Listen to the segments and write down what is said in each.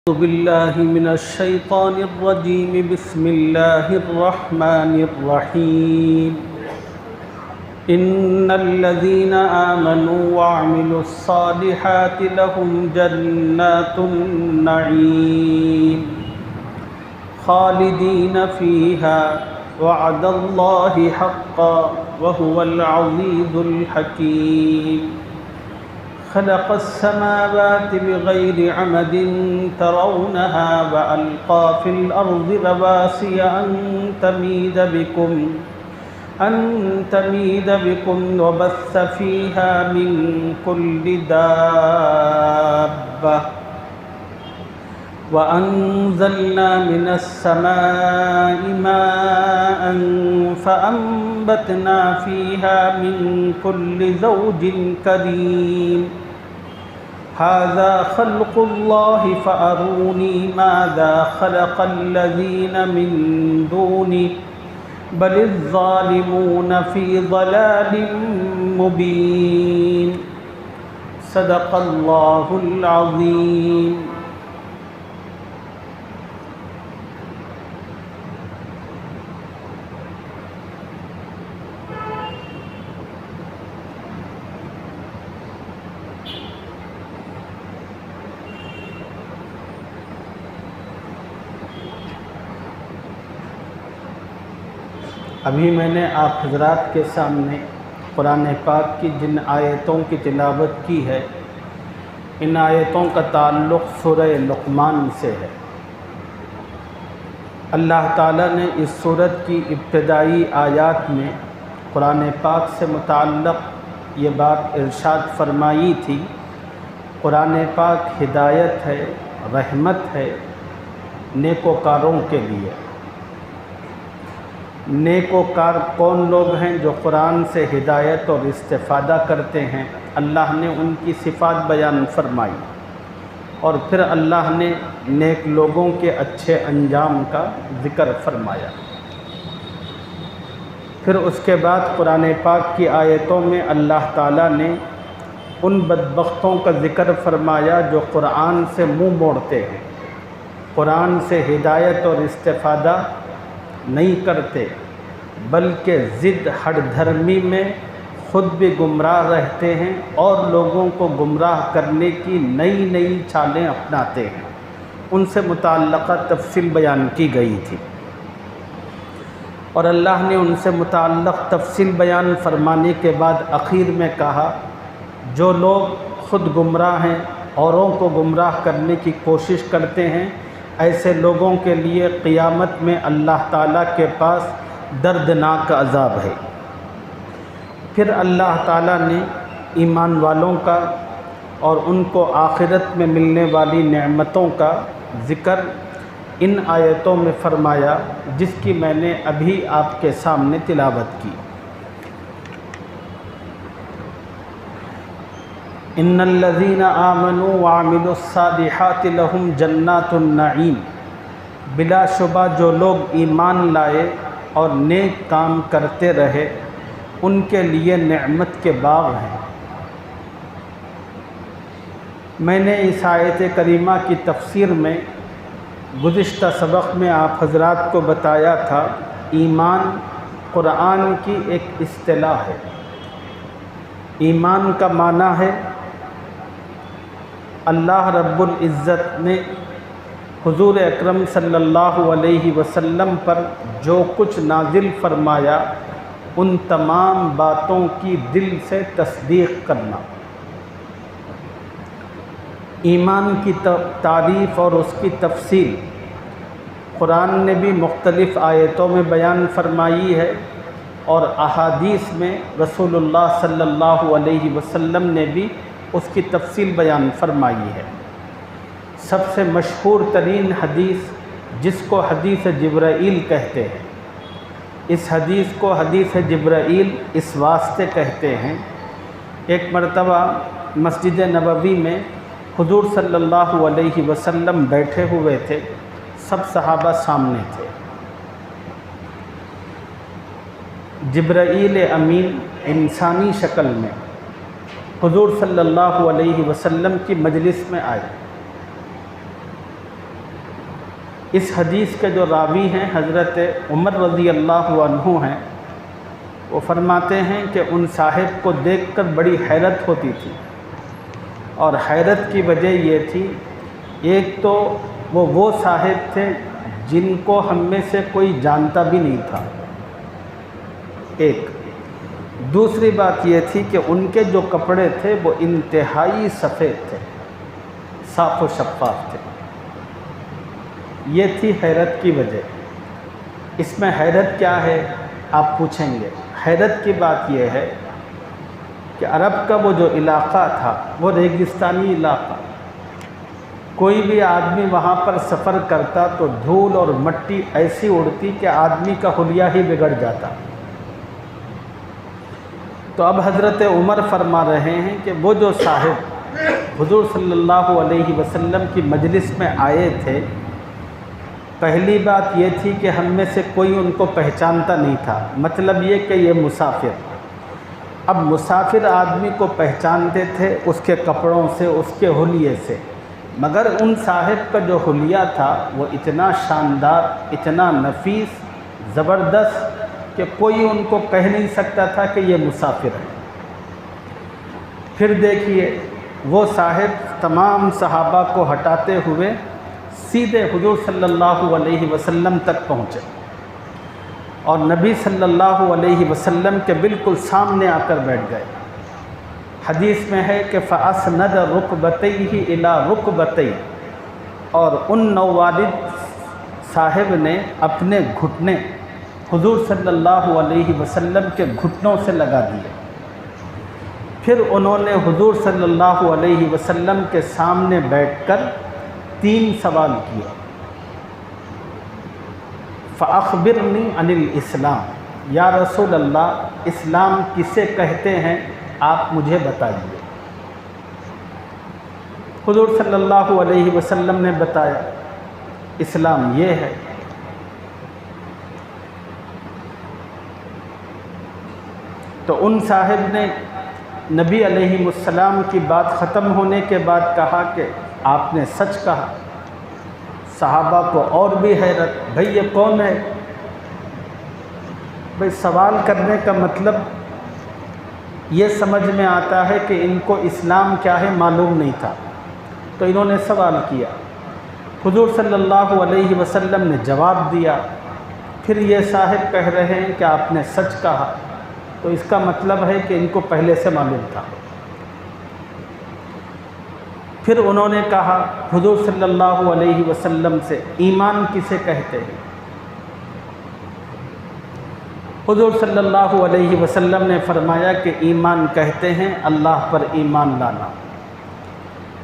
أعوذ بالله من الشيطان الرجيم. بسم الله الرحمن الرحيم. إن الذين آمنوا وعملوا الصالحات لهم جنات النعيم خالدين فيها وعد الله حقا وهو العزيز الحكيم. خلق السماوات بغير عمد ترونها وألقى في الأرض رواسي أن تميد بكم وبث فيها من كل دابة وأنزلنا من السماء ماء فأنبتنا فيها من كل زوج كريم. هذا خلق الله فأروني ماذا خلق الذين من دونه بل الظالمون في ضلال مبين. صدق الله العظيم. ابھی میں نے آپ حضرات کے سامنے قرآن پاک کی جن آیتوں کی تلاوت کی ہے، ان آیتوں کا تعلق سورہ لقمان سے ہے۔ اللہ تعالیٰ نے اس سورت کی ابتدائی آیات میں قرآن پاک سے متعلق یہ بات ارشاد فرمائی تھی، قرآن پاک ہدایت ہے، رحمت ہے نیکوکاروں کے لیے۔ نیکوکار کون لوگ ہیں؟ جو قرآن سے ہدایت اور استفادہ کرتے ہیں۔ اللہ نے ان کی صفات بیان فرمائی اور پھر اللہ نے نیک لوگوں کے اچھے انجام کا ذکر فرمایا۔ پھر اس کے بعد قرآن پاک کی آیتوں میں اللہ تعالیٰ نے ان بدبختوں کا ذکر فرمایا جو قرآن سے منہ موڑتے ہیں، قرآن سے ہدایت اور استفادہ نہیں کرتے، بلکہ ضد ہٹ دھرمی میں خود بھی گمراہ رہتے ہیں اور لوگوں کو گمراہ کرنے کی نئی نئی چالیں اپناتے ہیں۔ ان سے متعلقہ تفصیل بیان کی گئی تھی اور اللہ نے ان سے متعلق تفصیل بیان فرمانے کے بعد آخر میں کہا، جو لوگ خود گمراہ ہیں، اوروں کو گمراہ کرنے کی کوشش کرتے ہیں، ایسے لوگوں کے لیے قیامت میں اللہ تعالیٰ کے پاس دردناک عذاب ہے۔ پھر اللہ تعالیٰ نے ایمان والوں کا اور ان کو آخرت میں ملنے والی نعمتوں کا ذکر ان آیتوں میں فرمایا، جس کی میں نے ابھی آپ کے سامنے تلاوت کی۔ ان الذین آمنوا وعملوا الصالحات لهم جنات النعیم، بلا شبہ جو لوگ ایمان لائے اور نیک کام کرتے رہے ان کے لیے نعمت کے باغ ہیں۔ میں نے اس آیت کریمہ کی تفسیر میں گزشتہ سبق میں آپ حضرات کو بتایا تھا، ایمان قرآن کی ایک اصطلاح ہے۔ ایمان کا معنی ہے اللہ رب العزت نے حضور اکرم صلی اللہ علیہ وسلم پر جو کچھ نازل فرمایا ان تمام باتوں کی دل سے تصدیق کرنا۔ ایمان کی تعریف اور اس کی تفصیل قرآن نے بھی مختلف آیتوں میں بیان فرمائی ہے اور احادیث میں رسول اللہ صلی اللہ علیہ وسلم نے بھی اس کی تفصیل بیان فرمائی ہے۔ سب سے مشہور ترین حدیث جس کو حدیث جبرائیل کہتے ہیں، اس حدیث کو حدیث جبرائیل اس واسطے کہتے ہیں، ایک مرتبہ مسجد نبوی میں حضور صلی اللہ علیہ وسلم بیٹھے ہوئے تھے، سب صحابہ سامنے تھے۔ جبرائیل امین انسانی شکل میں حضور صلی اللہ علیہ وسلم کی مجلس میں آئے اس حدیث کے جو راوی ہیں حضرت عمر رضی اللہ عنہ ہیں، وہ فرماتے ہیں کہ ان صاحب کو دیکھ کر بڑی حیرت ہوتی تھی، اور حیرت کی وجہ یہ تھی، ایک تو وہ صاحب تھے جن کو ہم میں سے کوئی جانتا بھی نہیں تھا، ایک دوسری بات یہ تھی کہ ان کے جو کپڑے تھے وہ انتہائی سفید تھے، صاف و شفاف تھے۔ یہ تھی حیرت کی وجہ۔ اس میں حیرت کیا ہے آپ پوچھیں گے؟ حیرت کی بات یہ ہے کہ عرب کا وہ جو علاقہ تھا وہ ریگستانی علاقہ، کوئی بھی آدمی وہاں پر سفر کرتا تو دھول اور مٹی ایسی اڑتی کہ آدمی کا حلیہ ہی بگڑ جاتا۔ تو اب حضرت عمر فرما رہے ہیں کہ وہ جو صاحب حضور صلی اللہ علیہ وسلم کی مجلس میں آئے تھے، پہلی بات یہ تھی کہ ہم میں سے کوئی ان کو پہچانتا نہیں تھا، مطلب یہ کہ یہ مسافر۔ اب مسافر آدمی کو پہچانتے تھے اس کے کپڑوں سے، اس کے حلیے سے، مگر ان صاحب کا جو حلیہ تھا وہ اتنا شاندار، اتنا نفیس، زبردست کہ کوئی ان کو کہہ نہیں سکتا تھا کہ یہ مسافر ہے۔ پھر دیکھیے وہ صاحب تمام صحابہ کو ہٹاتے ہوئے سیدھے حضور صلی اللہ علیہ وسلم تک پہنچے، اور نبی صلی اللہ علیہ وسلم کے بالکل سامنے آ کر بیٹھ گئے۔ حدیث میں ہے کہ فَأَسْنَدَ رُكْبَتَيْهِ إِلَىٰ رُكْبَتَيْهِ، اور ان نووالد صاحب نے اپنے گھٹنے حضور صلی اللہ علیہ وسلم کے گھٹنوں سے لگا دیے۔ پھر انہوں نے حضور صلی اللہ علیہ وسلم کے سامنے بیٹھ کر 3 سوال کیے۔ فَأَخْبِرْنِي عَنِ الْإِسْلَامِ، یا رسول اللہ اسلام کسے کہتے ہیں آپ مجھے بتائیے۔ حضور صلی اللہ علیہ وسلم نے بتایا اسلام یہ ہے۔ تو ان صاحب نے نبی علیہ السلام کی بات ختم ہونے کے بعد کہا کہ آپ نے سچ کہا۔ صحابہ کو اور بھی حیرت، بھئی یہ کون ہے؟ بھئی سوال کرنے کا مطلب یہ سمجھ میں آتا ہے کہ ان کو اسلام کیا ہے معلوم نہیں تھا، تو انہوں نے سوال کیا، حضور صلی اللہ علیہ وسلم نے جواب دیا۔ پھر یہ صاحب کہہ رہے ہیں کہ آپ نے سچ کہا، تو اس کا مطلب ہے کہ ان کو پہلے سے معلوم تھا۔ پھر انہوں نے کہا حضور صلی اللہ علیہ وسلم سے ایمان کسے کہتے ہیں؟ حضور صلی اللہ علیہ وسلم نے فرمایا کہ ایمان کہتے ہیں اللہ پر ایمان لانا،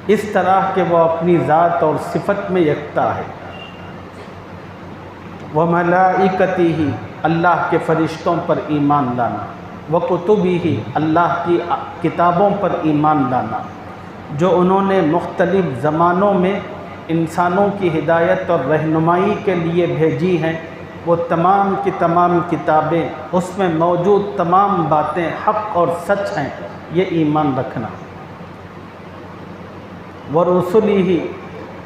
اس طرح کہ وہ اپنی ذات اور صفت میں یکتا ہے، وَمَلَائِكَتِهِ اللہ کے فرشتوں پر ایمان لانا، وَكُتُبِهِ اللہ کی کتابوں پر ایمان لانا جو انہوں نے مختلف زمانوں میں انسانوں کی ہدایت اور رہنمائی کے لیے بھیجی ہیں، وہ تمام کی تمام کتابیں، اس میں موجود تمام باتیں حق اور سچ ہیں، یہ ایمان رکھنا۔ وَرُسُلِهِ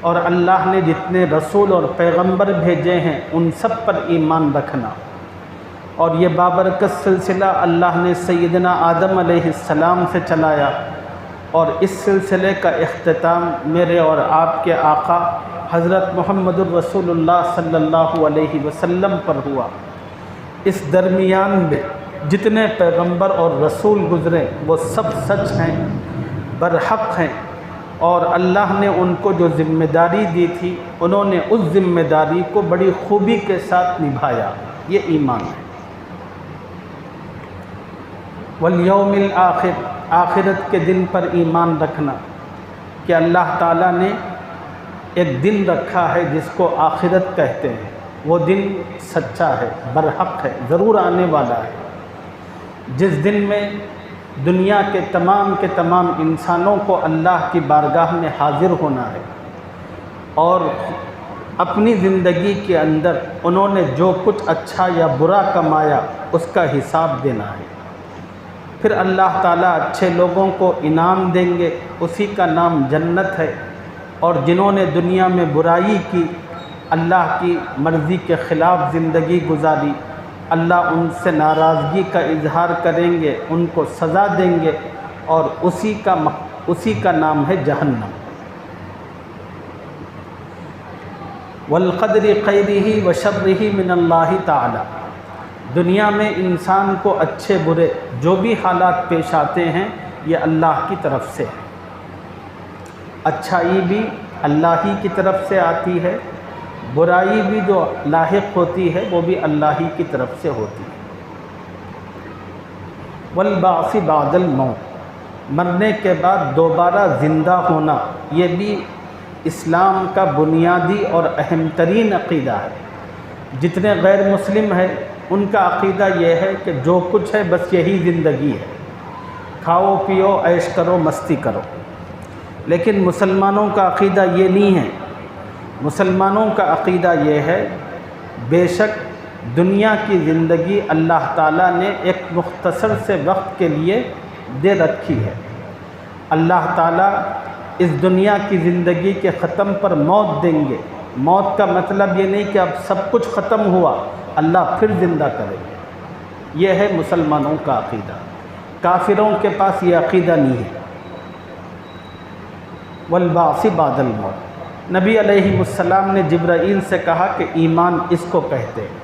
اور اللہ نے جتنے رسول اور پیغمبر بھیجے ہیں ان سب پر ایمان رکھنا۔ اور یہ بابرکت سلسلہ اللہ نے سیدنا آدم علیہ السلام سے چلایا، اور اس سلسلے کا اختتام میرے اور آپ کے آقا حضرت محمد الرسول اللہ صلی اللہ علیہ وسلم پر ہوا۔ اس درمیان میں جتنے پیغمبر اور رسول گزرے وہ سب سچ ہیں، برحق ہیں، اور اللہ نے ان کو جو ذمہ داری دی تھی انہوں نے اس ذمہ داری کو بڑی خوبی کے ساتھ نبھایا، یہ ایمان ہے۔ والیوم الآخر آخرت کے دن پر ایمان رکھنا کہ اللہ تعالیٰ نے ایک دن رکھا ہے جس کو آخرت کہتے ہیں، وہ دن سچا ہے، برحق ہے، ضرور آنے والا ہے، جس دن میں دنیا کے تمام انسانوں کو اللہ کی بارگاہ میں حاضر ہونا ہے، اور اپنی زندگی کے اندر انہوں نے جو کچھ اچھا یا برا کمایا اس کا حساب دینا ہے۔ پھر اللہ تعالیٰ اچھے لوگوں کو انعام دیں گے، اسی کا نام جنت ہے، اور جنہوں نے دنیا میں برائی کی اللہ کی مرضی کے خلاف زندگی گزاری، اللہ ان سے ناراضگی کا اظہار کریں گے، ان کو سزا دیں گے، اور اسی کا نام ہے جہنم۔ والقدر خیرہ و شرہ من اللہ تعالی، دنیا میں انسان کو اچھے برے جو بھی حالات پیش آتے ہیں یہ اللہ کی طرف سے ہے۔ اچھائی بھی اللہ ہی کی طرف سے آتی ہے، برائی بھی جو لاحق ہوتی ہے وہ بھی اللہ ہی کی طرف سے ہوتی ہے۔ والبعث بعد الموت، مرنے کے بعد دوبارہ زندہ ہونا، یہ بھی اسلام کا بنیادی اور اہم ترین عقیدہ ہے۔ جتنے غیر مسلم ہیں ان کا عقیدہ یہ ہے کہ جو کچھ ہے بس یہی زندگی ہے، کھاؤ پیو عیش کرو مستی کرو، لیکن مسلمانوں کا عقیدہ یہ نہیں ہے۔ مسلمانوں کا عقیدہ یہ ہے بے شک دنیا کی زندگی اللہ تعالیٰ نے ایک مختصر سے وقت کے لیے دے رکھی ہے۔ اللہ تعالیٰ اس دنیا کی زندگی کے ختم پر موت دیں گے۔ موت کا مطلب یہ نہیں کہ اب سب کچھ ختم ہوا، اللہ پھر زندہ کرے گا۔ یہ ہے مسلمانوں کا عقیدہ، کافروں کے پاس یہ عقیدہ نہیں ہے۔ والبعث بعد الموت، نبی علیہ السلام نے جبرائیل سے کہا کہ ایمان اس کو کہتے ہیں۔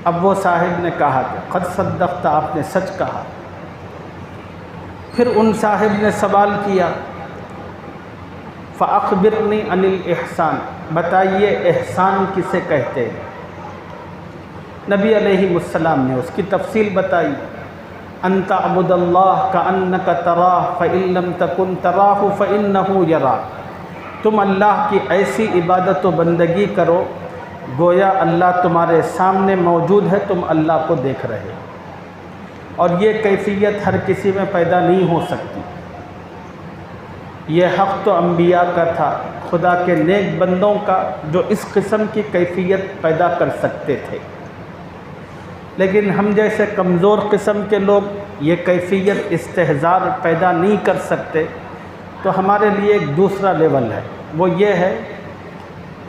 اب وہ صاحب نے کہا کہ قد صدقت، آپ نے سچ کہا۔ پھر ان صاحب نے سوال کیا فَأَخْبِرْنِي عَنِ الْإِحْسَانِ، بتائیے احسان کسے کہتے ہیں؟ نبی علیہ السلام نے اس کی تفصیل بتائی، أَن تَعْبُدَ اللَّهَ كَأَنَّكَ تَرَاهُ فَإِن لَّمْ تَكُن تَرَاهُ فَإِنَّهُ يَرَاكَ، تم اللہ کی ایسی عبادت و بندگی کرو گویا اللہ تمہارے سامنے موجود ہے، تم اللہ کو دیکھ رہے ہو۔ اور یہ کیفیت ہر کسی میں پیدا نہیں ہو سکتی۔ یہ حق تو انبیاء کا تھا، خدا کے نیک بندوں کا، جو اس قسم کی کیفیت پیدا کر سکتے تھے، لیکن ہم جیسے کمزور قسم کے لوگ یہ کیفیت استحضار پیدا نہیں کر سکتے۔ تو ہمارے لیے ایک دوسرا لیول ہے، وہ یہ ہے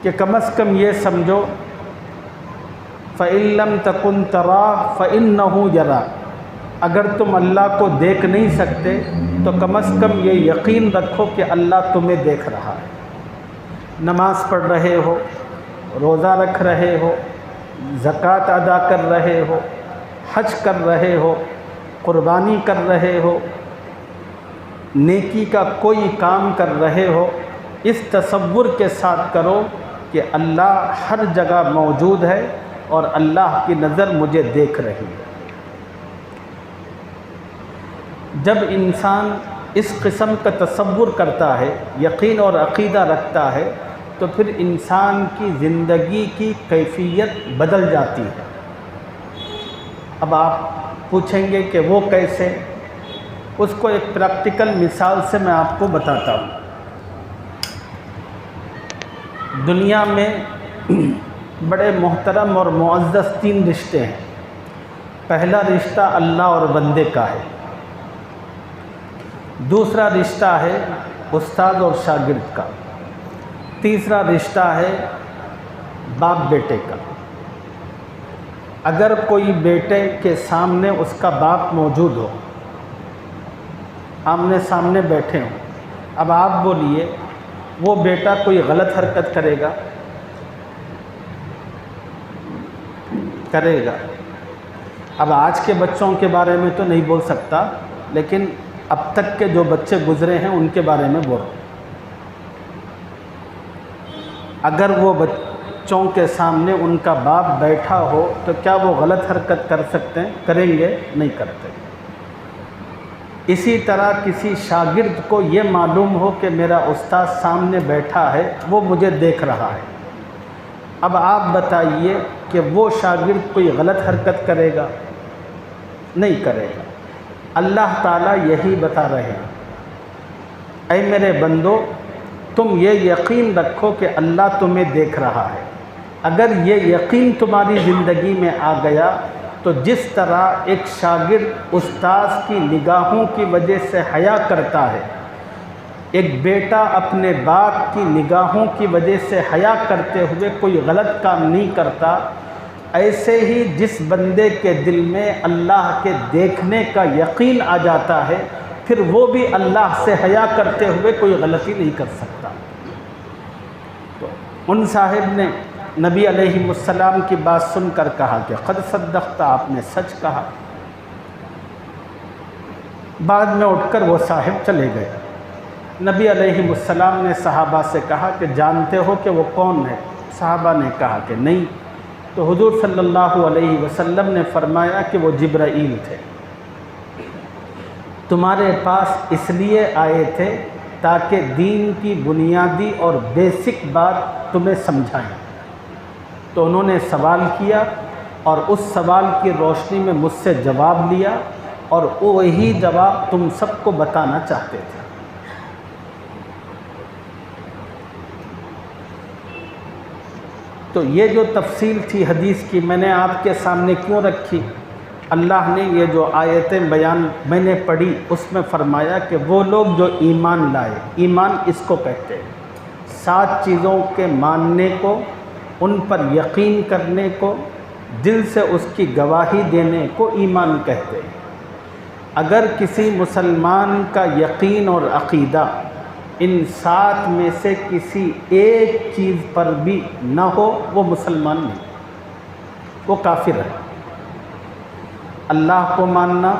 کہ کم از کم یہ سمجھو فَإِن لَّمْ تَكُن تَرَاهُ فَإِنَّهُ يَرَاكَ، اگر تم اللہ کو دیکھ نہیں سکتے تو کم از کم یہ یقین رکھو کہ اللہ تمہیں دیکھ رہا ہے۔ نماز پڑھ رہے ہو، روزہ رکھ رہے ہو، زکوٰۃ ادا کر رہے ہو، حج کر رہے ہو، قربانی کر رہے ہو، نیکی کا کوئی کام کر رہے ہو، اس تصور کے ساتھ کرو کہ اللہ ہر جگہ موجود ہے اور اللہ کی نظر مجھے دیکھ رہی ہے۔ جب انسان اس قسم کا تصور کرتا ہے، یقین اور عقیدہ رکھتا ہے، تو پھر انسان کی زندگی کی کیفیت بدل جاتی ہے۔ اب آپ پوچھیں گے کہ وہ کیسے؟ اس کو ایک پریکٹیکل مثال سے میں آپ کو بتاتا ہوں۔ دنیا میں بڑے محترم اور معزز 3 رشتے ہیں۔ پہلا رشتہ اللہ اور بندے کا ہے، دوسرا رشتہ ہے استاد اور شاگرد کا، تیسرا رشتہ ہے باپ بیٹے کا۔ اگر کوئی بیٹے کے سامنے اس کا باپ موجود ہو، آمنے سامنے بیٹھے ہوں، اب آپ بولیے وہ بیٹا کوئی غلط حرکت کرے گا؟ کرے گا۔ اب آج کے بچوں کے بارے میں تو نہیں بول سکتا، لیکن اب تک کے جو بچے گزرے ہیں ان کے بارے میں بول رہا ہوں۔ اگر وہ بچوں کے سامنے ان کا باپ بیٹھا ہو تو کیا وہ غلط حرکت کر سکتے ہیں؟ کریں گے؟ نہیں کرتے۔ اسی طرح کسی شاگرد کو یہ معلوم ہو کہ میرا استاد سامنے بیٹھا ہے، وہ مجھے دیکھ رہا ہے، اب آپ بتائیے کہ وہ شاگرد کوئی غلط حرکت کرے گا؟ نہیں کرے گا۔ اللہ تعالیٰ یہی بتا رہے ہیں، اے میرے بندو تم یہ یقین رکھو کہ اللہ تمہیں دیکھ رہا ہے۔ اگر یہ یقین تمہاری زندگی میں آ گیا تو جس طرح ایک شاگرد استاذ کی نگاہوں کی وجہ سے حیا کرتا ہے، ایک بیٹا اپنے باپ کی نگاہوں کی وجہ سے حیا کرتے ہوئے کوئی غلط کام نہیں کرتا، ایسے ہی جس بندے کے دل میں اللہ کے دیکھنے کا یقین آ جاتا ہے، پھر وہ بھی اللہ سے حیا کرتے ہوئے کوئی غلطی نہیں کر سکتا۔ تو ان صاحب نے نبی علیہ السلام کی بات سن کر کہا کہ قد صدقت، آپ نے سچ کہا۔ بعد میں اٹھ کر وہ صاحب چلے گئے۔ نبی علیہ السلام نے صحابہ سے کہا کہ جانتے ہو کہ وہ کون ہے؟ صحابہ نے کہا کہ نہیں۔ تو حضور صلی اللہ علیہ وسلم نے فرمایا کہ وہ جبرائیل تھے، تمہارے پاس اس لیے آئے تھے تاکہ دین کی بنیادی اور بیسک بات تمہیں سمجھائیں۔ تو انہوں نے سوال کیا اور اس سوال کی روشنی میں مجھ سے جواب لیا، اور وہی جواب تم سب کو بتانا چاہتے تھے۔ تو یہ جو تفصیل تھی حدیث کی، میں نے آپ کے سامنے کیوں رکھی؟ اللہ نے یہ جو آیتیں بیان میں نے پڑھی اس میں فرمایا کہ وہ لوگ جو ایمان لائے، ایمان اس کو کہتے ہیں، 7 چیزوں کے ماننے کو، ان پر یقین کرنے کو، دل سے اس کی گواہی دینے کو ایمان کہتے ہیں۔ اگر کسی مسلمان کا یقین اور عقیدہ ان 7 میں سے کسی ایک چیز پر بھی نہ ہو، وہ مسلمان نہیں، وہ کافر ہے۔ اللہ کو ماننا،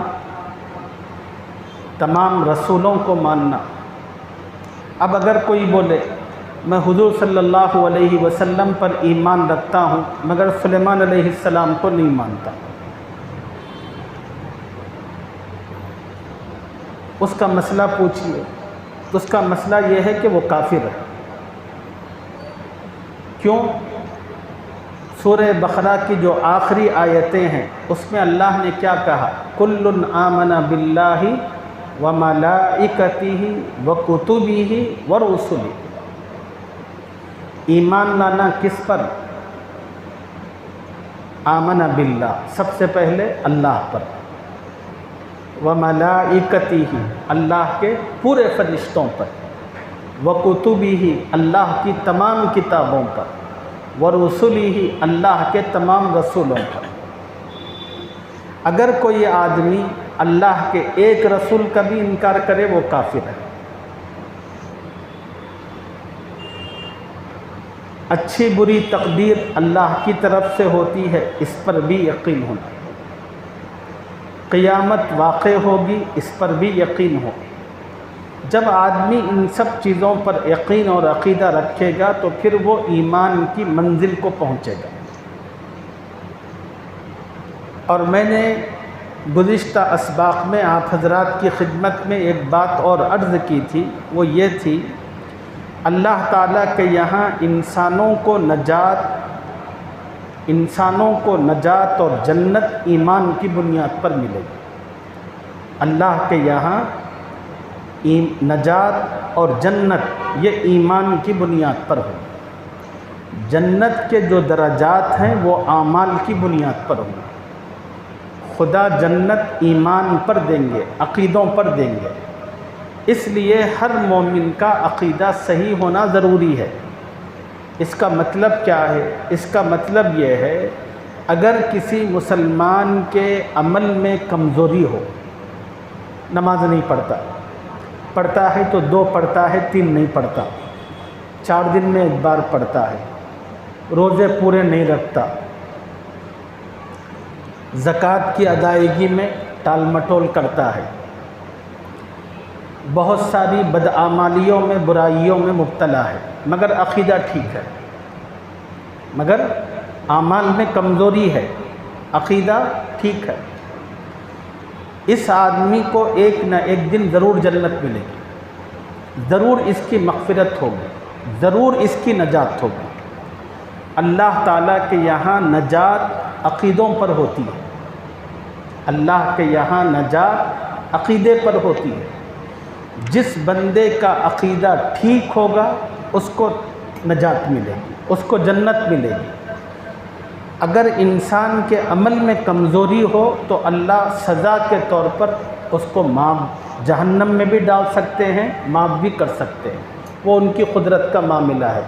تمام رسولوں کو ماننا۔ اب اگر کوئی بولے میں حضور صلی اللہ علیہ وسلم پر ایمان رکھتا ہوں مگر سلیمان علیہ السلام کو نہیں مانتا، اس کا مسئلہ پوچھیے، اس کا مسئلہ یہ ہے کہ وہ کافر ہے۔ کیوں؟ سورہ بقرہ کی جو آخری آیتیں ہیں اس میں اللہ نے کیا کہا؟ کل آمن باللہ وملائکتہ وکتبہ ورسلہ۔ ایمان لانا کس پر؟ آمن باللہ، سب سے پہلے اللہ پر، وملائکتہ، اللہ کے پورے فرشتوں پر، وکتبہ، اللہ کی تمام کتابوں پر، ورسلہ، اللہ کے تمام رسولوں پر۔ اگر کوئی آدمی اللہ کے ایک رسول کا بھی انکار کرے وہ کافر ہے۔ اچھی بری تقدیر اللہ کی طرف سے ہوتی ہے، اس پر بھی یقین ہونا۔ قیامت واقع ہوگی، اس پر بھی یقین ہو۔ جب آدمی ان سب چیزوں پر یقین اور عقیدہ رکھے گا تو پھر وہ ایمان کی منزل کو پہنچے گا۔ اور میں نے گزشتہ اسباق میں آپ حضرات کی خدمت میں ایک بات اور عرض کی تھی، وہ یہ تھی اللہ تعالیٰ کے یہاں انسانوں کو نجات اور جنت ایمان کی بنیاد پر ملے گی۔ اللہ کے یہاں نجات اور جنت یہ ایمان کی بنیاد پر ہو۔ جنت کے جو درجات ہیں وہ اعمال کی بنیاد پر ہوں۔ خدا جنت ایمان پر دیں گے، عقیدوں پر دیں گے۔ اس لیے ہر مومن کا عقیدہ صحیح ہونا ضروری ہے۔ اس کا مطلب کیا ہے؟ اس کا مطلب یہ ہے اگر کسی مسلمان کے عمل میں کمزوری ہو، نماز نہیں پڑھتا ہے تو 2 پڑھتا ہے، 3 نہیں پڑھتا، 4 دن میں 1 بار پڑھتا ہے، روزے پورے نہیں رکھتا، زکوٰۃ کی ادائیگی میں ٹال مٹول کرتا ہے، بہت ساری بدعمالیوں میں، برائیوں میں مبتلا ہے، مگر عقیدہ ٹھیک ہے، مگر اعمال میں کمزوری ہے، عقیدہ ٹھیک ہے، اس آدمی کو ایک نہ ایک دن ضرور جنت ملے گی، ضرور اس کی مغفرت ہوگی، ضرور اس کی نجات ہوگی۔ اللہ تعالیٰ کے یہاں نجات عقیدوں پر ہوتی ہے، اللہ کے یہاں نجات عقیدے پر ہوتی ہے۔ جس بندے کا عقیدہ ٹھیک ہوگا اس کو نجات ملے گی، اس کو جنت ملے گی۔ اگر انسان کے عمل میں کمزوری ہو تو اللہ سزا کے طور پر اس کو معاف جہنم میں بھی ڈال سکتے ہیں، معاف بھی کر سکتے ہیں، وہ ان کی قدرت کا معاملہ ہے،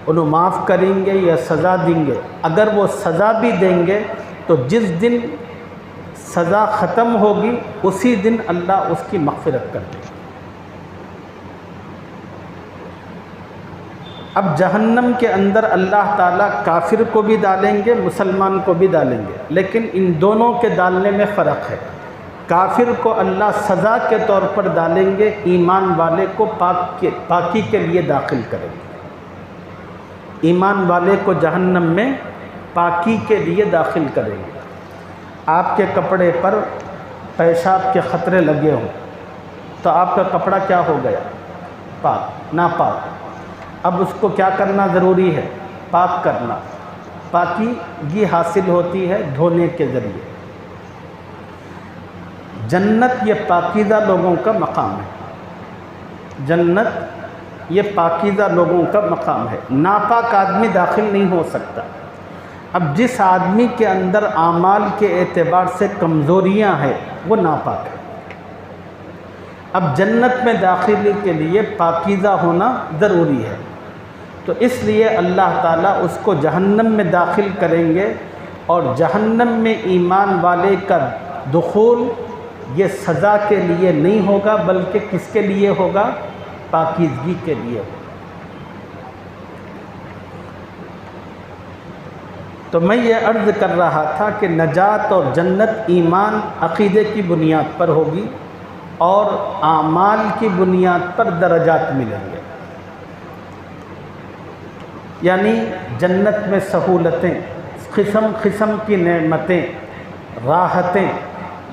انہوں معاف کریں گے یا سزا دیں گے۔ اگر وہ سزا بھی دیں گے تو جس دن سزا ختم ہوگی اسی دن اللہ اس کی مغفرت کر دے گا۔ اب جہنم کے اندر اللہ تعالیٰ کافر کو بھی ڈالیں گے، مسلمان کو بھی ڈالیں گے، لیکن ان دونوں کے ڈالنے میں فرق ہے۔ کافر کو اللہ سزا کے طور پر ڈالیں گے، ایمان والے کو پاکی کے لیے داخل کریں گے۔ ایمان والے کو جہنم میں پاکی کے لیے داخل کریں گے۔ آپ کے کپڑے پر پیشاب کے خطرے لگے ہوں تو آپ کا کپڑا کیا ہو گیا؟ پاک، ناپاک۔ اب اس کو کیا کرنا ضروری ہے؟ پاک کرنا۔ پاکیزگی حاصل ہوتی ہے دھونے کے ذریعے۔ جنت یہ پاکیزہ لوگوں کا مقام ہے، جنت یہ پاکیزہ لوگوں کا مقام ہے، ناپاک آدمی داخل نہیں ہو سکتا۔ اب جس آدمی کے اندر اعمال کے اعتبار سے کمزوریاں ہیں وہ ناپاک ہے۔ اب جنت میں داخلے کے لیے پاکیزہ ہونا ضروری ہے، تو اس لیے اللہ تعالیٰ اس کو جہنم میں داخل کریں گے، اور جہنم میں ایمان والے کا دخول یہ سزا کے لیے نہیں ہوگا بلکہ کس کے لیے ہوگا؟ پاکیزگی کے لیے ہوگا۔ تو میں یہ عرض کر رہا تھا کہ نجات اور جنت ایمان عقیدے کی بنیاد پر ہوگی اور اعمال کی بنیاد پر درجات ملیں گے، یعنی جنت میں سہولتیں، قسم قسم کی نعمتیں، راحتیں،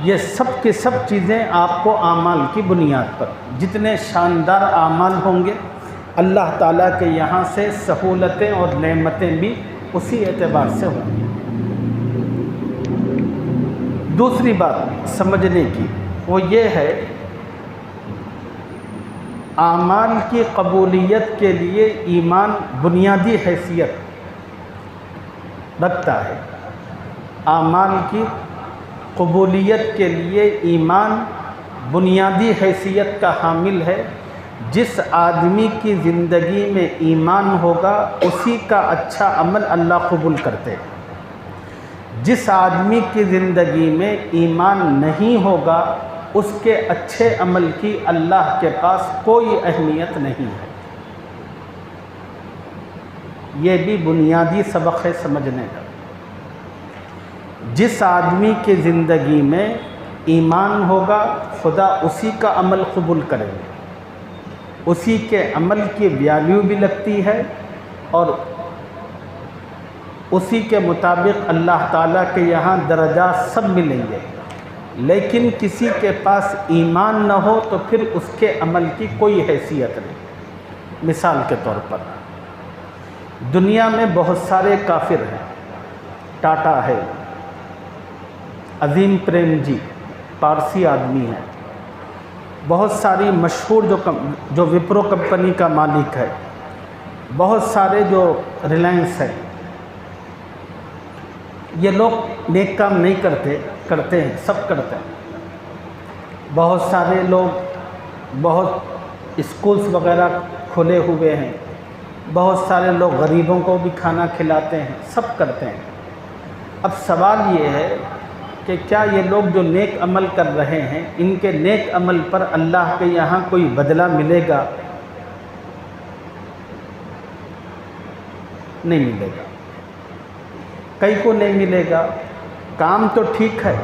یہ سب کی سب چیزیں آپ کو اعمال کی بنیاد پر، جتنے شاندار اعمال ہوں گے اللہ تعالیٰ کے یہاں سے سہولتیں اور نعمتیں بھی اسی اعتبار سے ہوں گی۔ دوسری بات سمجھنے کی وہ یہ ہے، اعمال کی قبولیت کے لیے ایمان بنیادی حیثیت رکھتا ہے۔ اعمال کی قبولیت کے لیے ایمان بنیادی حیثیت کا حامل ہے۔ جس آدمی کی زندگی میں ایمان ہوگا اسی کا اچھا عمل اللہ قبول کرتے ہیں۔ جس آدمی کی زندگی میں ایمان نہیں ہوگا اس کے اچھے عمل کی اللہ کے پاس کوئی اہمیت نہیں ہے۔ یہ بھی بنیادی سبق ہے سمجھنے کا۔ جس آدمی کی زندگی میں ایمان ہوگا خدا اسی کا عمل قبول کرے گا، اسی کے عمل کی ویلیو بھی لگتی ہے، اور اسی کے مطابق اللہ تعالیٰ کے یہاں درجات سب ملیں گے۔ لیکن کسی کے پاس ایمان نہ ہو تو پھر اس کے عمل کی کوئی حیثیت نہیں۔ مثال کے طور پر دنیا میں بہت سارے کافر ہیں، ٹاٹا ہے، عظیم پریم جی پارسی آدمی ہیں، بہت ساری مشہور جو وپرو کمپنی کا مالک ہے، بہت سارے جو ریلائنس ہے، یہ لوگ نیک کام نہیں کرتے ہیں، سب کرتے ہیں۔ بہت سارے لوگ بہت اسکولز وغیرہ کھلے ہوئے ہیں، بہت سارے لوگ غریبوں کو بھی کھانا کھلاتے ہیں، سب کرتے ہیں۔ اب سوال یہ ہے کہ کیا یہ لوگ جو نیک عمل کر رہے ہیں ان کے نیک عمل پر اللہ کے یہاں کوئی بدلہ ملے گا؟ نہیں ملے گا۔ کئی کو نہیں ملے گا؟ کام تو ٹھیک ہے،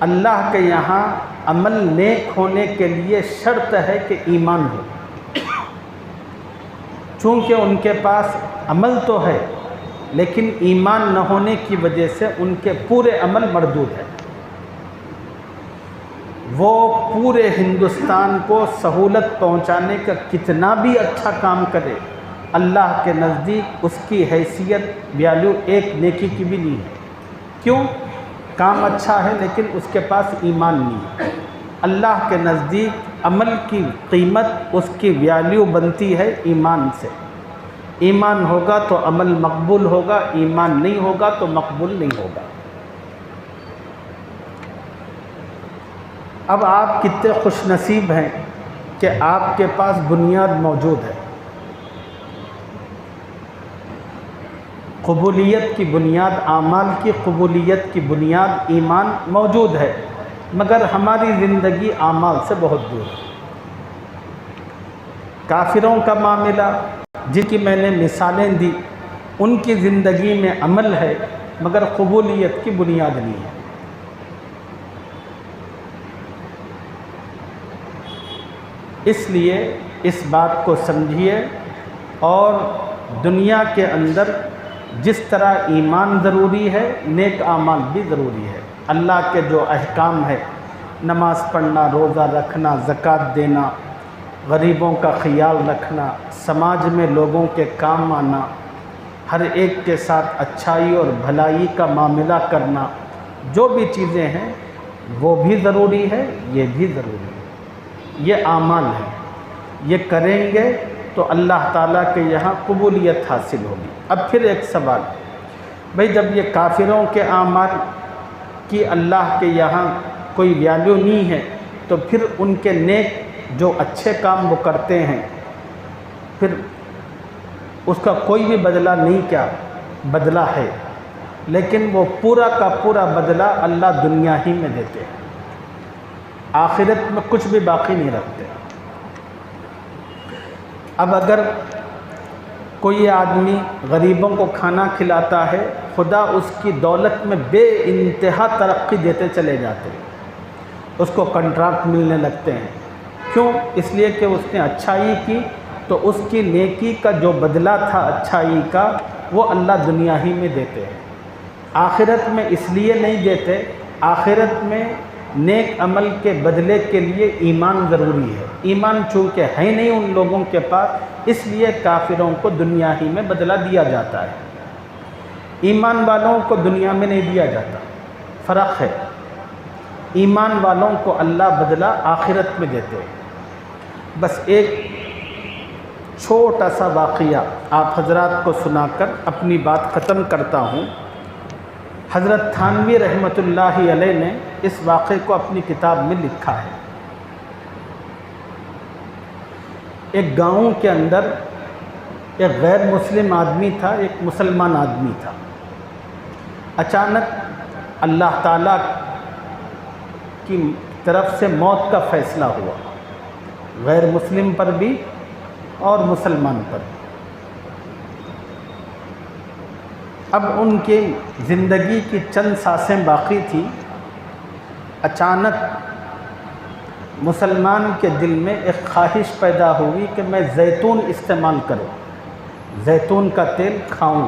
اللہ کے یہاں عمل نیک ہونے کے لیے شرط ہے کہ ایمان ہو۔ چونکہ ان کے پاس عمل تو ہے لیکن ایمان نہ ہونے کی وجہ سے ان کے پورے عمل مردود ہیں۔ وہ پورے ہندوستان کو سہولت پہنچانے کا کتنا بھی اچھا کام کرے، اللہ کے نزدیک اس کی حیثیت ویلیو ایک نیکی کی بھی نہیں ہے۔ کیوں؟ کام اچھا ہے لیکن اس کے پاس ایمان نہیں ہے۔ اللہ کے نزدیک عمل کی قیمت، اس کی ویلیو بنتی ہے ایمان سے۔ ایمان ہوگا تو عمل مقبول ہوگا، ایمان نہیں ہوگا تو مقبول نہیں ہوگا۔ اب آپ کتنے خوش نصیب ہیں کہ آپ کے پاس بنیاد موجود ہے، قبولیت کی بنیاد، اعمال کی قبولیت کی بنیاد ایمان موجود ہے، مگر ہماری زندگی اعمال سے بہت دور ہے۔ کافروں کا معاملہ جن کی میں نے مثالیں دی، ان کی زندگی میں عمل ہے مگر قبولیت کی بنیاد نہیں ہے۔ اس لیے اس بات کو سمجھیے، اور دنیا کے اندر جس طرح ایمان ضروری ہے، نیک اعمال بھی ضروری ہے۔ اللہ کے جو احکام ہے، نماز پڑھنا، روزہ رکھنا، زکوٰۃ دینا، غریبوں کا خیال رکھنا، سماج میں لوگوں کے کام آنا، ہر ایک کے ساتھ اچھائی اور بھلائی کا معاملہ کرنا، جو بھی چیزیں ہیں وہ بھی ضروری ہے، یہ بھی ضروری ہے، یہ اعمال ہیں۔ یہ کریں گے تو اللہ تعالیٰ کے یہاں قبولیت حاصل ہوگی۔ اب پھر ایک سوال، بھئی جب یہ کافروں کے اعمال کی اللہ کے یہاں کوئی ویلیو نہیں ہے، تو پھر ان کے نیک جو اچھے کام وہ کرتے ہیں، پھر اس کا کوئی بھی بدلہ نہیں، کیا بدلہ ہے، لیکن وہ پورا کا پورا بدلہ اللہ دنیا ہی میں دیتے ہیں، آخرت میں کچھ بھی باقی نہیں رکھتے۔ اب اگر کوئی آدمی غریبوں کو کھانا کھلاتا ہے، خدا اس کی دولت میں بے انتہا ترقی دیتے چلے جاتے ہیں، اس کو کنٹریکٹ ملنے لگتے ہیں۔ کیوں؟ اس لیے کہ اس نے اچھائی کی، تو اس کی نیکی کا جو بدلہ تھا اچھائی کا، وہ اللہ دنیا ہی میں دیتے ہیں، آخرت میں اس لیے نہیں دیتے۔ آخرت میں نیک عمل کے بدلے کے لیے ایمان ضروری ہے، ایمان چونکہ ہے نہیں ان لوگوں کے پاس، اس لیے کافروں کو دنیا ہی میں بدلہ دیا جاتا ہے، ایمان والوں کو دنیا میں نہیں دیا جاتا، فرق ہے۔ ایمان والوں کو اللہ بدلہ آخرت میں دیتے ہیں۔ بس ایک چھوٹا سا واقعہ آپ حضرات کو سنا کر اپنی بات ختم کرتا ہوں۔ حضرت تھانوی رحمۃ اللہ علیہ نے اس واقعے کو اپنی کتاب میں لکھا ہے۔ ایک گاؤں کے اندر ایک غیر مسلم آدمی تھا، ایک مسلمان آدمی تھا۔ اچانک اللہ تعالیٰ کی طرف سے موت کا فیصلہ ہوا، غیر مسلم پر بھی اور مسلمان پر بھی۔ اب ان کی زندگی کی چند سانسیں باقی تھیں۔ اچانک مسلمان کے دل میں ایک خواہش پیدا ہوئی کہ میں زیتون استعمال کروں، زیتون کا تیل کھاؤں،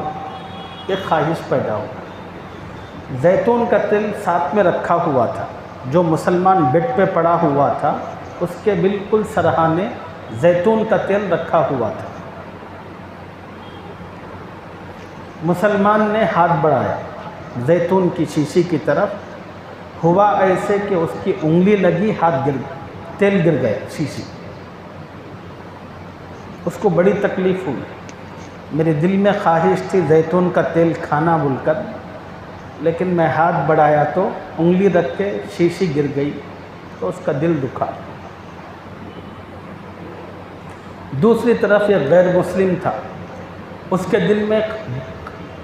ایک خواہش پیدا ہوئی۔ زیتون کا تیل ساتھ میں رکھا ہوا تھا، جو مسلمان بیڈ پہ پڑا ہوا تھا اس کے بالکل سرہانے زیتون کا تیل رکھا ہوا تھا۔ مسلمان نے ہاتھ بڑھایا زیتون کی شیشی کی طرف، ہوا ایسے کہ اس کی انگلی لگی، تیل گر گئے شیشی۔ اس کو بڑی تکلیف ہوئی، میرے دل میں خواہش تھی زیتون کا تیل کھانا بول کر، لیکن میں ہاتھ بڑھایا تو انگلی رکھ کے شیشی گر گئی، تو اس کا دل دکھا۔ دوسری طرف ایک غیر مسلم تھا، اس کے دل میں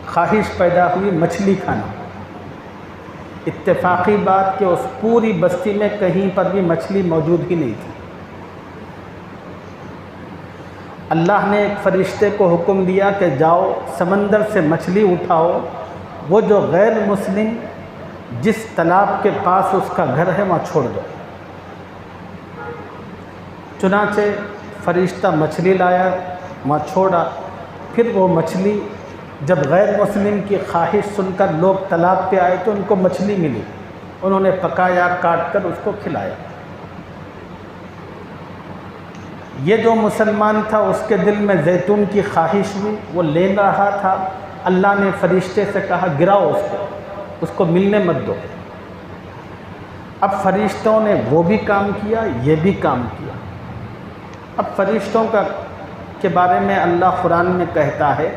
خواہش پیدا ہوئی مچھلی کھانا۔ اتفاقی بات کہ اس پوری بستی میں کہیں پر بھی مچھلی موجود ہی نہیں تھی۔ اللہ نے ایک فرشتے کو حکم دیا کہ جاؤ سمندر سے مچھلی اٹھاؤ، وہ جو غیر مسلم جس تالاب کے پاس اس کا گھر ہے وہاں چھوڑ دو۔ چنانچہ فرشتہ مچھلی لایا، وہاں چھوڑا۔ پھر وہ مچھلی، جب غیر مسلم کی خواہش سن کر لوگ تالاب پہ آئے تو ان کو مچھلی ملی، انہوں نے پکایا، کاٹ کر اس کو کھلایا۔ یہ جو مسلمان تھا اس کے دل میں زیتون کی خواہش ہوئی، وہ لے رہا تھا، اللہ نے فرشتے سے کہا گراؤ اس کو ملنے مت دو۔ اب فرشتوں نے وہ بھی کام کیا، یہ بھی کام کیا۔ اب فرشتوں کے بارے میں اللہ قرآن میں کہتا ہے،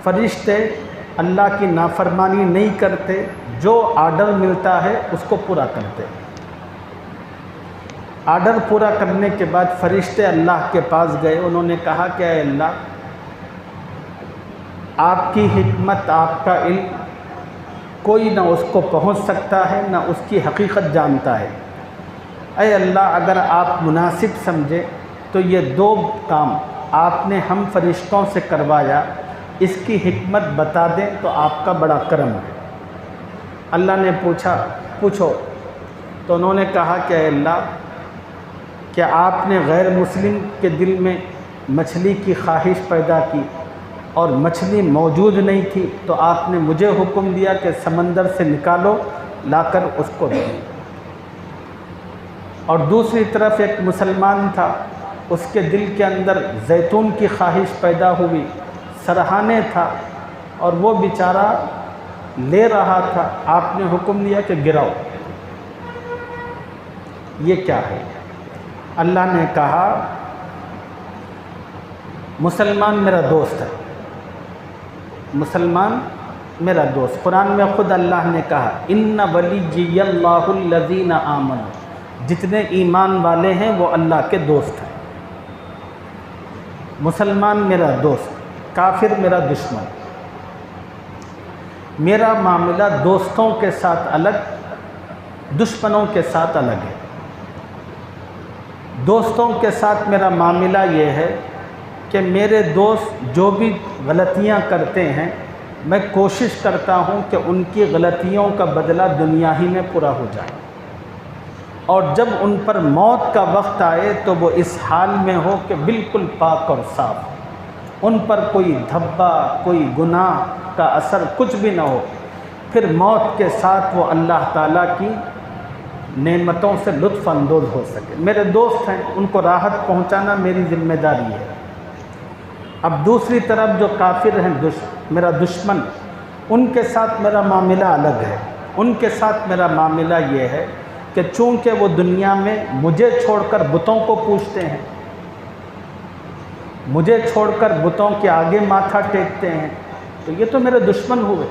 فرشتے اللہ کی نافرمانی نہیں کرتے، جو آرڈر ملتا ہے اس کو پورا کرتے۔ آرڈر پورا کرنے کے بعد فرشتے اللہ کے پاس گئے. انہوں نے کہا کہ اے اللہ، آپ کی حکمت، آپ کا علم کوئی نہ اس کو پہنچ سکتا ہے، نہ اس کی حقیقت جانتا ہے. اے اللہ، اگر آپ مناسب سمجھے تو یہ 2 کام آپ نے ہم فرشتوں سے کروایا، اس کی حکمت بتا دیں تو آپ کا بڑا کرم ہے. اللہ نے پوچھا پوچھو. تو انہوں نے کہا کہ اے اللہ، کہ آپ نے غیر مسلم کے دل میں مچھلی کی خواہش پیدا کی اور مچھلی موجود نہیں تھی، تو آپ نے مجھے حکم دیا کہ سمندر سے نکالو، لا کر اس کو دو. اور دوسری طرف ایک مسلمان تھا، اس کے دل کے اندر زیتون کی خواہش پیدا ہوئی، سرہانے تھا، اور وہ بیچارہ لے رہا تھا. آپ نے حکم دیا کہ گراؤ. یہ کیا ہے؟ اللہ نے کہا مسلمان میرا دوست ہے، مسلمان میرا دوست. قرآن میں خود اللہ نے کہا ان ولی اللہ الذین آمنوا، جتنے ایمان والے ہیں وہ اللہ کے دوست ہیں. مسلمان میرا دوست، کافر میرا دشمن. میرا معاملہ دوستوں کے ساتھ الگ، دشمنوں کے ساتھ الگ ہے. دوستوں کے ساتھ میرا معاملہ یہ ہے کہ میرے دوست جو بھی غلطیاں کرتے ہیں، میں کوشش کرتا ہوں کہ ان کی غلطیوں کا بدلہ دنیا ہی میں پورا ہو جائے، اور جب ان پر موت کا وقت آئے تو وہ اس حال میں ہو کہ بالکل پاک اور صاف، ان پر کوئی دھبا، کوئی گناہ کا اثر کچھ بھی نہ ہو. پھر موت کے ساتھ وہ اللہ تعالیٰ کی نعمتوں سے لطف اندوز ہو سکے. میرے دوست ہیں، ان کو راحت پہنچانا میری ذمہ داری ہے. اب دوسری طرف جو کافر ہیں، میرا دشمن، ان کے ساتھ میرا معاملہ الگ ہے. ان کے ساتھ میرا معاملہ یہ ہے کہ چونکہ وہ دنیا میں مجھے چھوڑ کر بتوں کو پوجتے ہیں، مجھے چھوڑ کر بتوں کے آگے ماتھا ٹیکتے ہیں، تو یہ تو میرے دشمن ہوئے.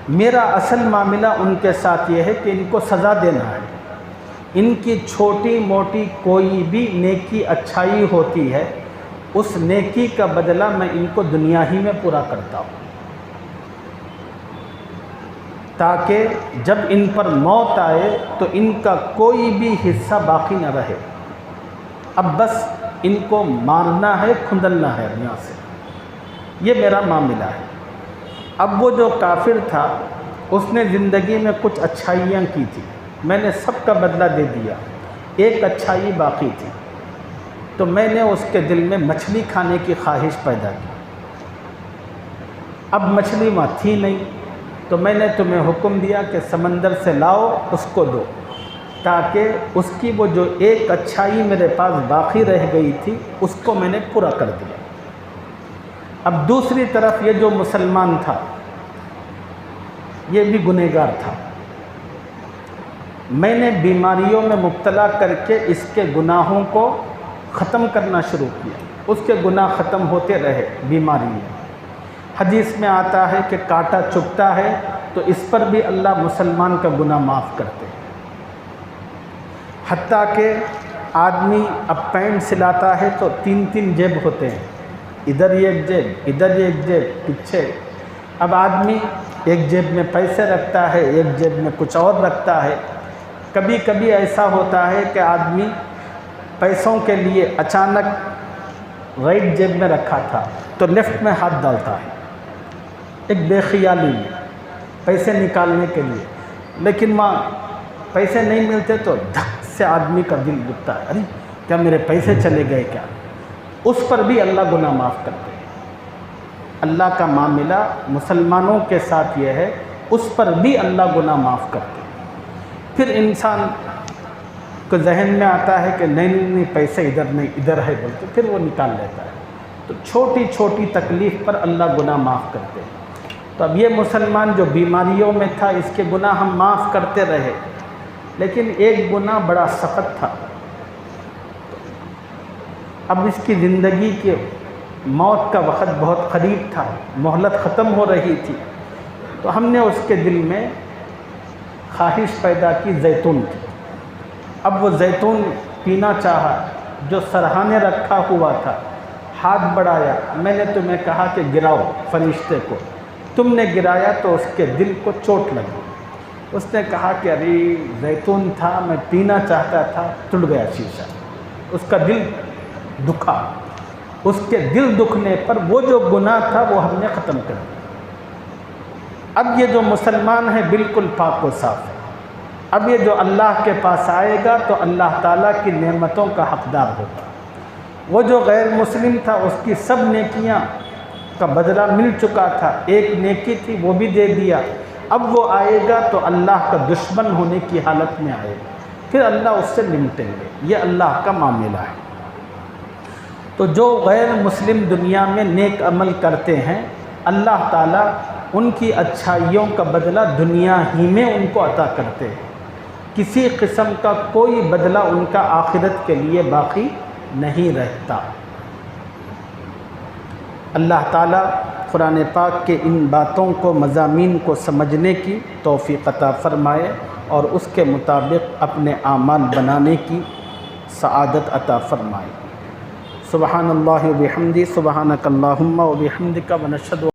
میرا اصل معاملہ ان کے ساتھ یہ ہے کہ ان کو سزا دینا ہے. ان کی چھوٹی موٹی کوئی بھی نیکی اچھائی ہوتی ہے، اس نیکی کا بدلہ میں ان کو دنیا ہی میں پورا کرتا ہوں، تاکہ جب ان پر موت آئے تو ان کا کوئی بھی حصہ باقی نہ رہے. اب بس ان کو مارنا ہے، کھندلنا ہے یہاں سے. یہ میرا معاملہ ہے. اب وہ جو کافر تھا، اس نے زندگی میں کچھ اچھائیاں کی تھی، میں نے سب کا بدلہ دے دیا. ایک اچھائی باقی تھی، تو میں نے اس کے دل میں مچھلی کھانے کی خواہش پیدا کی. اب مچھلی وہاں تھی نہیں، تو میں نے تمہیں حکم دیا کہ سمندر سے لاؤ، اس کو دو، تاکہ اس کی وہ جو ایک اچھائی میرے پاس باقی رہ گئی تھی، اس کو میں نے پورا کر دیا. اب دوسری طرف یہ جو مسلمان تھا، یہ بھی گنہگار تھا. میں نے بیماریوں میں مبتلا کر کے اس کے گناہوں کو ختم کرنا شروع کیا. اس کے گناہ ختم ہوتے رہے بیماری میں. حدیث میں آتا ہے کہ کانٹا چبھتا ہے تو اس پر بھی اللہ مسلمان کا گناہ معاف کرتے ہیں. حتیٰ کہ آدمی اب پینٹ سلاتا ہے تو 3 جیب ہوتے ہیں، ادھر ایک جیب، ادھر ایک جیب، پیچھے. اب آدمی ایک جیب میں پیسے رکھتا ہے، ایک جیب میں کچھ اور رکھتا ہے. کبھی کبھی ایسا ہوتا ہے کہ آدمی پیسوں کے لیے اچانک رائٹ جیب میں رکھا تھا تو لیفٹ میں ہاتھ ڈالتا ہے، ایک بے خیالی میں پیسے نکالنے کے لیے. لیکن وہاں پیسے نہیں ملتے تو دھک سے آدمی کا دل دکھتا ہے، ارے کیا میرے پیسے چلے گئے کیا. اس پر بھی اللہ گناہ معاف کرتے ہیں. اللہ کا معاملہ مسلمانوں کے ساتھ یہ ہے، اس پر بھی اللہ گناہ معاف کرتے ہیں. پھر انسان کو ذہن میں آتا ہے کہ نہیں پیسے ادھر نہیں ادھر ہے بولتے، پھر وہ نکال لیتا ہے. تو چھوٹی چھوٹی تکلیف پر اللہ گناہ معاف کرتے ہیں. تو اب یہ مسلمان جو بیماریوں میں تھا، اس کے گناہ ہم معاف کرتے رہے، لیکن ایک گناہ بڑا سخت تھا. اب اس کی زندگی کے موت کا وقت بہت قریب تھا، مہلت ختم ہو رہی تھی. تو ہم نے اس کے دل میں خواہش پیدا کی زیتون کی. اب وہ زیتون پینا چاہا جو سرہانے رکھا ہوا تھا، ہاتھ بڑھایا، میں نے تمہیں کہا کہ گراؤ فرشتے کو، تم نے گرایا تو اس کے دل کو چوٹ لگی۔ اس نے کہا کہ ارے زیتون تھا، میں پینا چاہتا تھا، ٹوٹ گیا شیشہ، اس کا دل دکھا۔ اس کے دل دکھنے پر وہ جو گناہ تھا وہ ہم نے ختم کر دیا۔ اب یہ جو مسلمان ہے بالکل پاک و صاف ہے۔ اب یہ جو اللہ کے پاس آئے گا تو اللہ تعالیٰ کی نعمتوں کا حقدار ہوگا۔ وہ جو غیر مسلم تھا اس کی سب نیکیاں کا بدلہ مل چکا تھا، ایک نیکی تھی وہ بھی دے دیا، اب وہ آئے گا تو اللہ کا دشمن ہونے کی حالت میں آئے گا، پھر اللہ اس سے نمٹیں گے۔ یہ اللہ کا معاملہ ہے۔ تو جو غیر مسلم دنیا میں نیک عمل کرتے ہیں، اللہ تعالیٰ ان کی اچھائیوں کا بدلہ دنیا ہی میں ان کو عطا کرتے ہیں، کسی قسم کا کوئی بدلہ ان کا آخرت کے لیے باقی نہیں رہتا۔ اللہ تعالیٰ قرآن پاک کے ان باتوں کو، مضامین کو سمجھنے کی توفیق عطا فرمائے اور اس کے مطابق اپنے اعمال بنانے کی سعادت عطا فرمائے۔ سبحان اللہ و بحمدہ، سبحانک اللہم و بحمدک، ونشہد